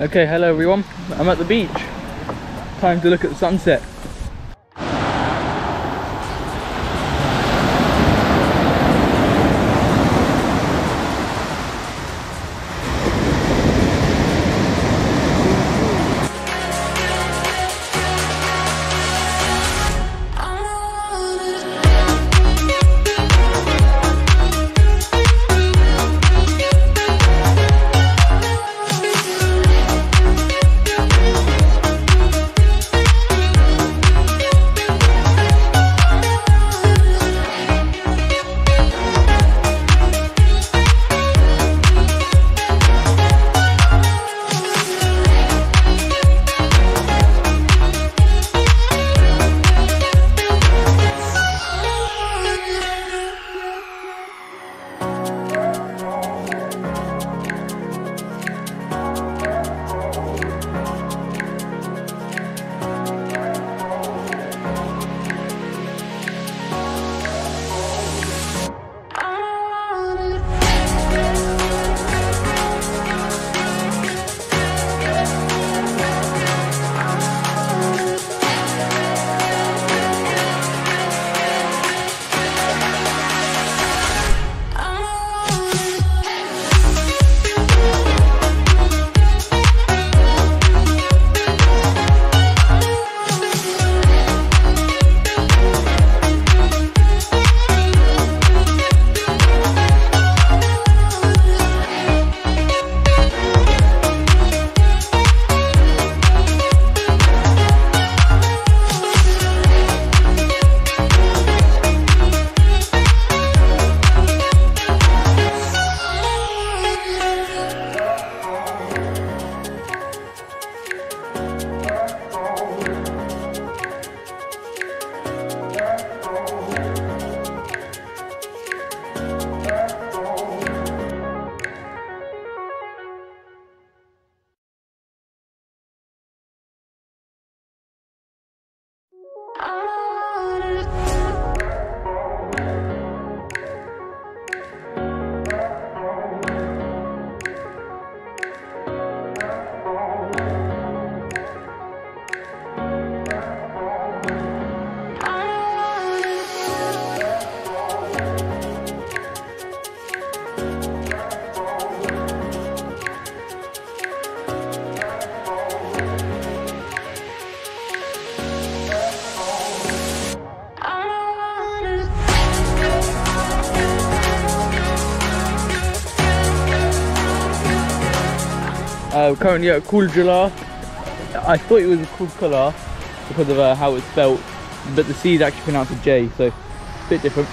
Okay, hello everyone, I'm at the beach. Time to look at the sunset. Currently at Cool July. I thought it was a cool colour because of how it's spelt, but the C is actually pronounced a J, so a bit different.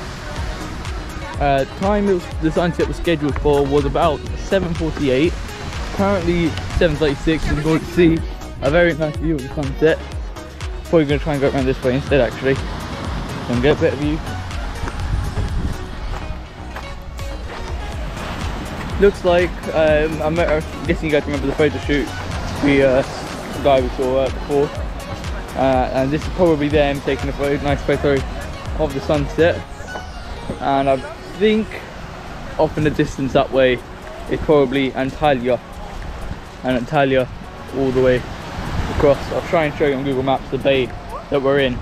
Time the sunset was scheduled for was about 7:48. Currently 7:36, and we're going to see a very nice view of the sunset. Probably going to try and go around this way instead, actually, and get a better view. Looks like, I'm guessing you guys remember the photo shoot, the guy we saw before, and this is probably them taking a nice photo of the sunset. And I think off in the distance that way is probably Antalya, and Antalya all the way across. I'll try and show you on Google Maps the bay that we're in.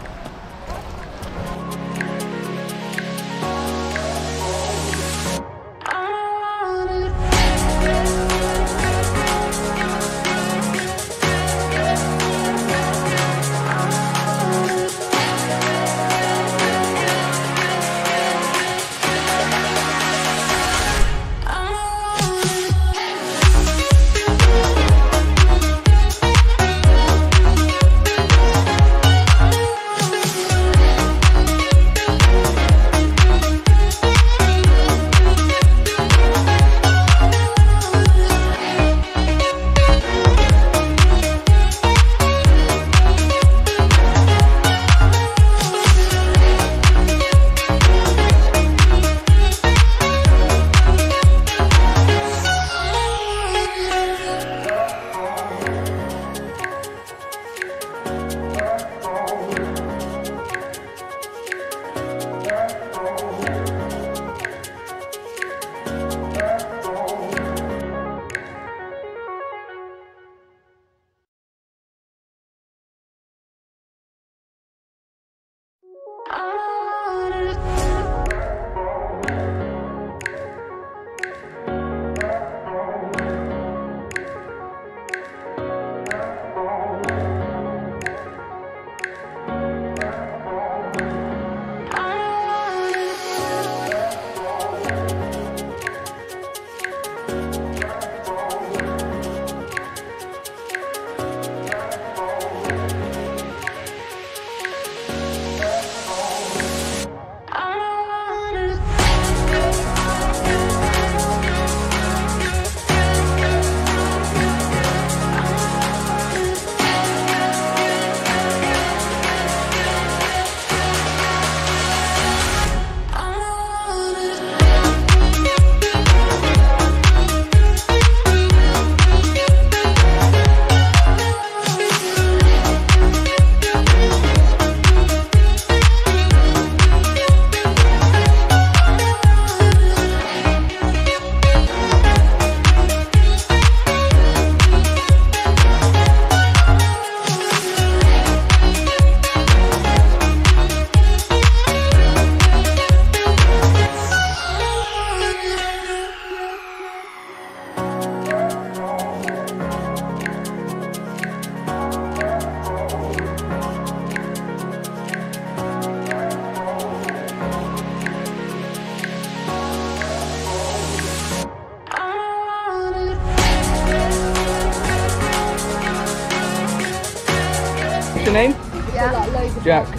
What's your name? Yeah. Jack.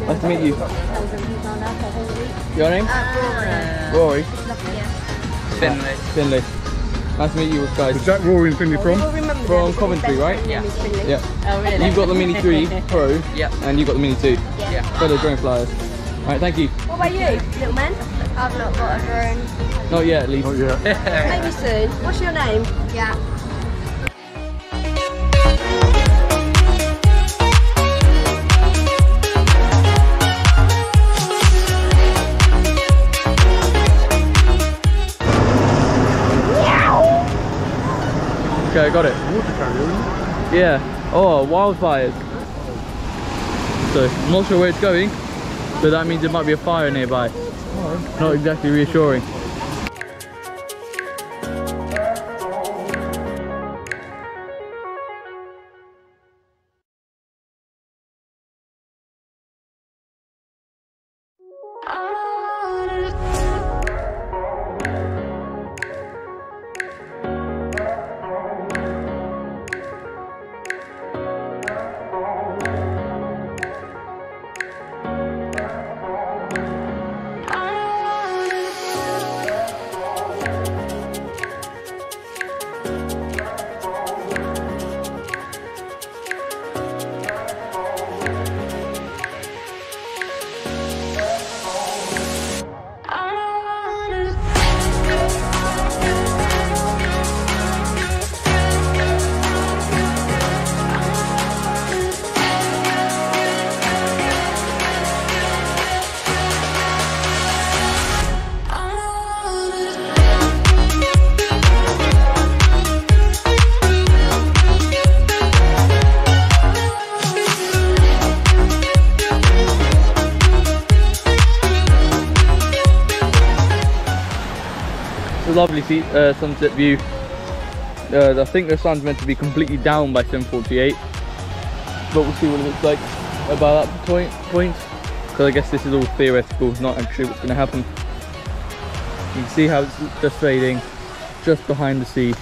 Nice to meet you. Your name? Rory. Finley. Finley. Nice to meet you guys. Is that Rory and Finley from? From Coventry, right? Yeah. Yeah. Oh really? You've got the Mini 3 Pro. Yeah. And you've got the Mini 2. Yeah. Fellow drone flyers. Alright, thank you. What about you, little man? I've not got a drone. Not yet, at least. Not yet. Maybe soon. What's your name? Yeah. Okay, I got it. Water carrier, isn't it? Yeah. Oh, wildfires. So, I'm not sure where it's going, but that means there might be a fire nearby. Not exactly reassuring. Lovely sunset view. I think the sun's meant to be completely down by 7:48, but we'll see what it looks like about that point. Because I guess this is all theoretical, not actually what's going to happen. You can see how it's just fading, just behind the sea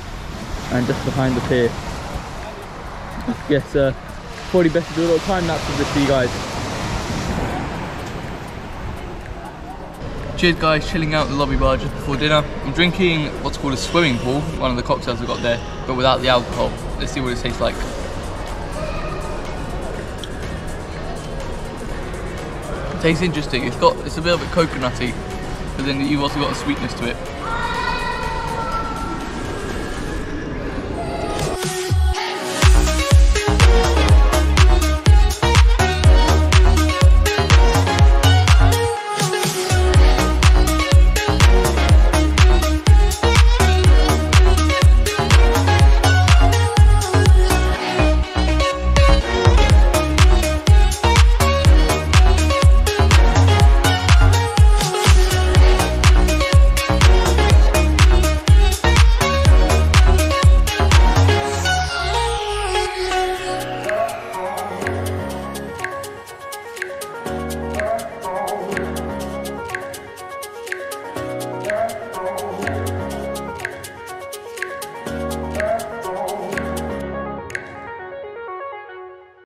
and just behind the pier. I guess probably best to do a little time lapse of this for you guys. Cheers guys, chilling out in the lobby bar just before dinner. I'm drinking what's called a swimming pool, one of the cocktails we've got there, but without the alcohol. Let's see what it tastes like. It tastes interesting. It's a little bit coconutty, but then you've also got a sweetness to it.